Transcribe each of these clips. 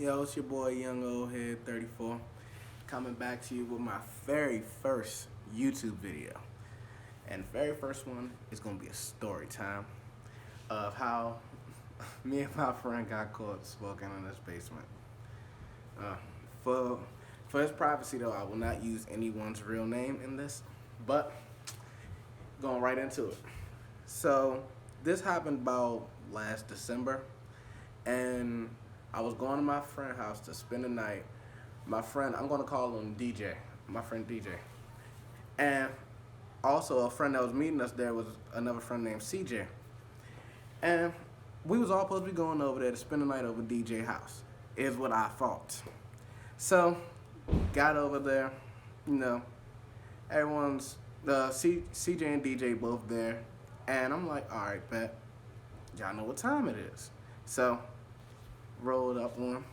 Yo, it's your boy Youngoldhead 34 coming back to you with my very first YouTube video. And the very first one is going to be a story time of how me and my friend got caught smoking in this basement. Uh, for, for his privacy though, I will not use anyone's real name in this, but going right into it. So this happened about last December, and I was going to my friend's house to spend the night. My friend, I'm going to call him DJ, my friend DJ. And also a friend that was meeting us there was another friend named CJ. And we was all supposed to be going over there to spend the night over DJ's house, is what I thought. So, got over there, everyone's, CJ and DJ both there. And I'm like, all right, bet, y'all know what time it is. So, rolled up on him.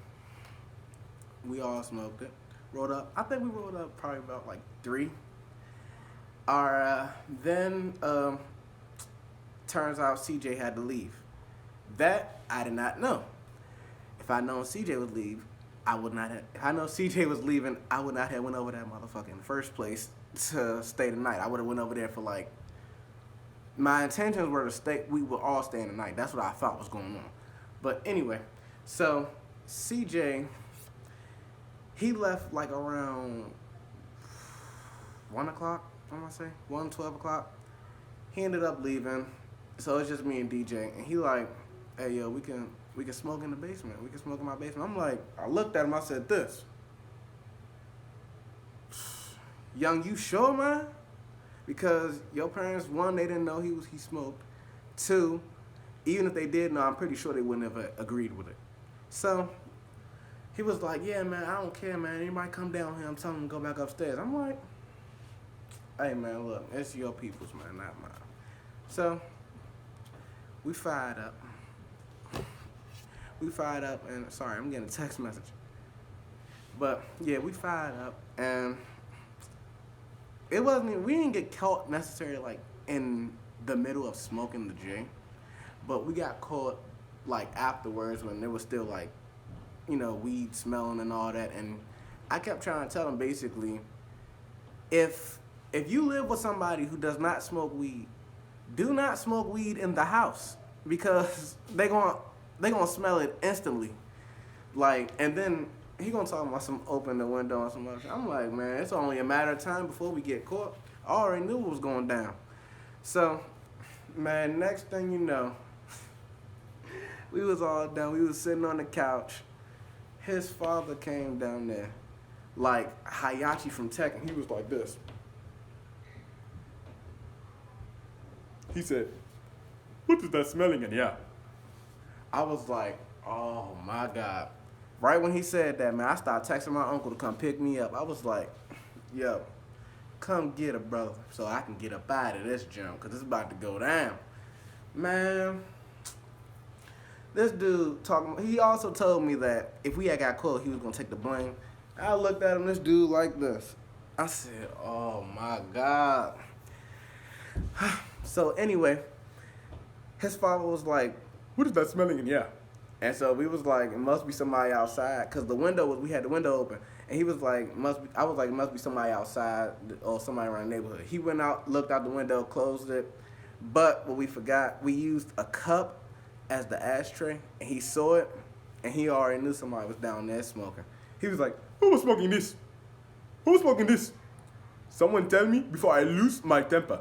We all smoked it. Rolled up. I think we rolled up probably about like 3. Then turns out CJ had to leave. That I did not know. If I known CJ would leave, I would not have. If I know CJ was leaving, I would not have went over that motherfucker in the first place to stay the night. I would have went over there for like. My intentions were to stay. We would all stay in the night. That's what I thought was going on. But anyway, so CJ, he left like around 1 o'clock, I'm gonna say, 12 o'clock. He ended up leaving, so it's just me and DJ, and he like, hey yo, we can smoke in the basement. We can smoke in my basement. I'm like, I looked at him, I said this. Young, you sure, man? Because your parents, 1, they didn't know he smoked. 2, even if they did know, I'm pretty sure they wouldn't have agreed with it. So he was like, yeah, man, I don't care, man. Anybody come down here, I'm telling them to go back upstairs. I'm like, hey, man, look, it's your people's, man, not mine. So we fired up. And sorry, I'm getting a text message. But yeah, we fired up, and it wasn't, we didn't get caught necessarily like in the middle of smoking the J, but we got caught like afterwards when there was still like, weed smelling and all that. And I kept trying to tell them basically, if you live with somebody who does not smoke weed, do not smoke weed in the house, because they gonna smell it instantly. Like, and then he gonna talk about some open the window and some other shit. I'm like, man, it's only a matter of time before we get caught. I already knew what was going down. So, man, next thing you know, we was all done. We was sitting on the couch. His father came down there like Hayachi from Tekken. He was like this. He said, what is that smelling in here? I was like, oh my God. Right when he said that, man, I started texting my uncle to come pick me up. I was like, yo, come get a brother so I can get up out of this jump, because it's about to go down. Man, this dude he also told me that if we had got caught, he was going to take the blame. I looked at him, this dude like this. I said, oh my God. So anyway, his father was like, what is that smelling in here? And so we was like, it must be somebody outside, because we had the window open. And he was like, I was like, it must be somebody outside or somebody around the neighborhood. He went out, looked out the window, closed it. But what we forgot, we used a cup as the ashtray, and he saw it, and he already knew somebody was down there smoking. He was like, who was smoking this? Who was smoking this? Someone tell me before I lose my temper.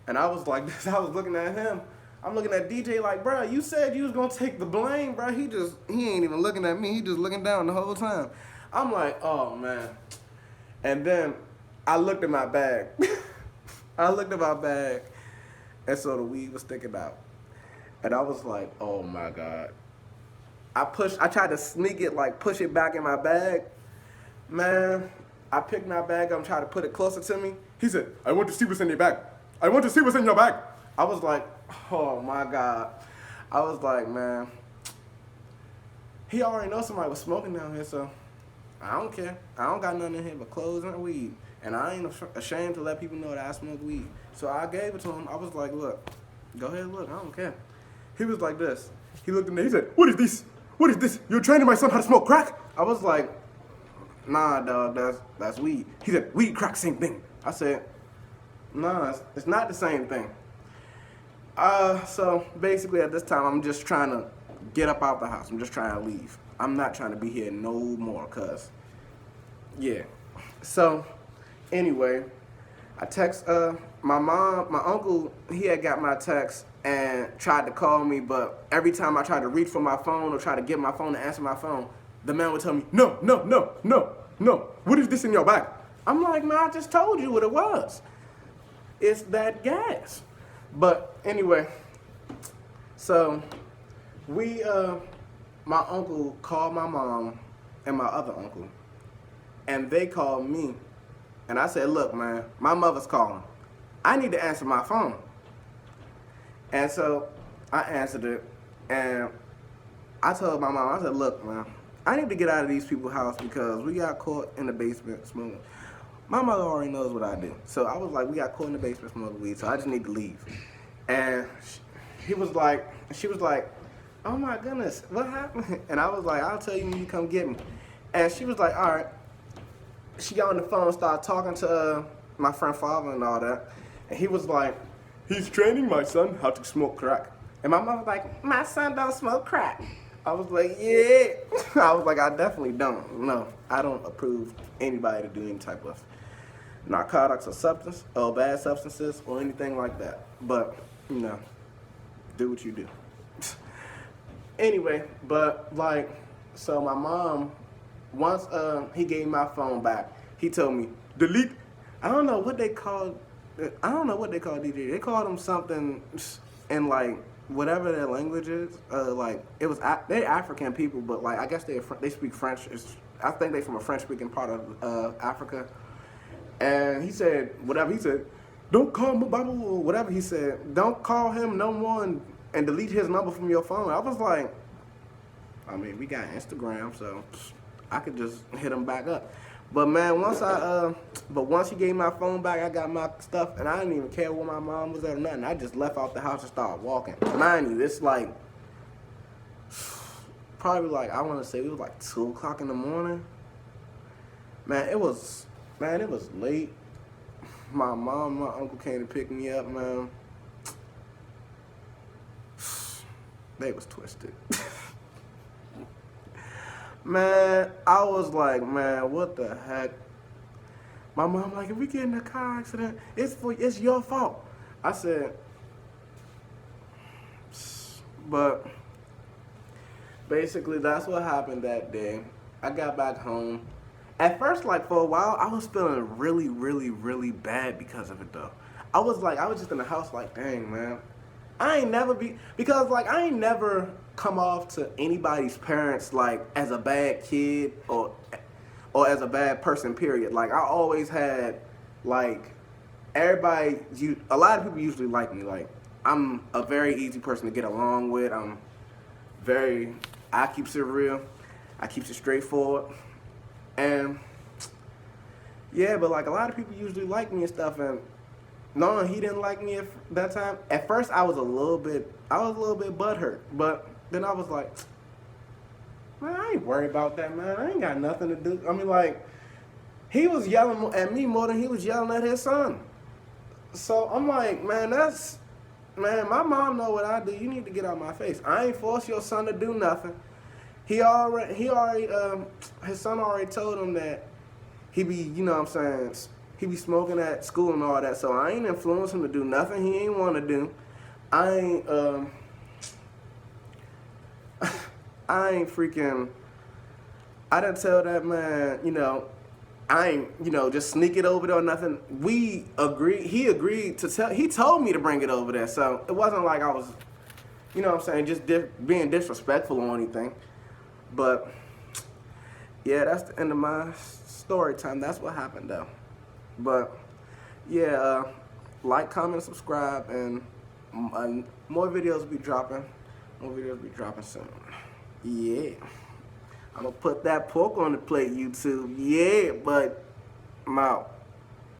And I was like this, I was looking at him. I'm looking at DJ like, bro, you said you was gonna take the blame, bro. He ain't even looking at me. He just looking down the whole time. I'm like, oh, man. And then I looked at my bag. And so the weed was sticking out. And I was like, oh, my God. I tried to sneak it, like push it back in my bag. Man, I picked my bag up and tried to put it closer to me. He said, I want to see what's in your bag. I want to see what's in your bag. I was like, oh my God. I was like, man, he already knows somebody was smoking down here, so I don't care. I don't got nothing in here but clothes and weed. And I ain't ashamed to let people know that I smoke weed. So I gave it to him. I was like, look, go ahead, look, I don't care. He was like this. He looked at me, he said, what is this? what is this? You're training my son how to smoke crack? I was like, nah, dog, that's weed. He said, weed, crack, same thing. I said, nah, it's not the same thing. So basically at this time, I'm just trying to get up out the house. I'm just trying to leave. I'm not trying to be here no more, cuz, yeah. So, anyway, I text my mom, my uncle, he had got my text and tried to call me, but every time I tried to reach for my phone or try to get my phone to answer my phone, the man would tell me, no, no, no, no, no, what is this in your bag? I'm like, man, I just told you what it was. It's that gas. But anyway, so my uncle called my mom and my other uncle, and they called me, and I said, look, man, my mother's calling. I need to answer my phone. And so I answered it, and I told my mom, I said, look, man, I need to get out of these people's house because we got caught in the basement smoking. My mother already knows what I do. So I was like, we got caught in the basement smoking weed, so I just need to leave. And she was like, oh my goodness, what happened? And I was like, I'll tell you when you come get me. And she was like, all right. She got on the phone, started talking to my friend father and all that. And he was like, he's training my son how to smoke crack. And my mom was like, my son don't smoke crack. I was like, yeah. I was like, I definitely don't. No, I don't approve anybody to do any type of narcotics or substance or bad substances or anything like that. But, you know, do what you do. Anyway, but like, so my mom, once he gave my phone back, he told me, delete. I don't know what they call DJ. They called him something in like whatever their language is. Like it was they're African people, but like I guess they speak French. I think they from a French speaking part of Africa. And he said whatever he said. Don't call Mubarak or whatever he said. Don't call him no more and delete his number from your phone. I was like, I mean, we got Instagram, so I could just hit him back up. But man, once he gave my phone back, I got my stuff, and I didn't even care where my mom was at or nothing. I just left out the house and started walking. Mind you, it's like, probably like, I want to say it was like 2 o'clock in the morning. Man, it was late. My mom and my uncle came to pick me up, man. They was twisted. Man, I was like, man, what the heck? My mom like, if we get in a car accident, it's your fault. I said, but basically that's what happened that day. I got back home. At first, like for a while, I was feeling really, really, really bad because of it though. I was just in the house like, dang, man. I ain't never come off to anybody's parents like as a bad kid or as a bad person, period. Like I always had like a lot of people usually like me. Like I'm a very easy person to get along with. I keeps it real. I keeps it straightforward. And yeah, but like a lot of people usually like me and stuff, and no, he didn't like me at that time. At first, I was a little bit butthurt, but then I was like, man, I ain't worried about that, man. I ain't got nothing to do. I mean, like, he was yelling at me more than he was yelling at his son. So I'm like, man, my mom know what I do. You need to get out my face. I ain't force your son to do nothing. His son already told him that he be, you know what I'm saying, he be smoking at school and all that, so I ain't influence him to do nothing he ain't want to do. I didn't tell that man, you know, I ain't, you know, just sneak it over there or nothing. He agreed to he told me to bring it over there, so it wasn't like I was, you know what I'm saying, just being disrespectful or anything. But, yeah, that's the end of my story time. That's what happened, though. But, yeah, like, comment, subscribe, and more videos will be dropping. More videos will be dropping soon. Yeah. I'm going to put that pork on the plate, YouTube. Yeah, but I'm out.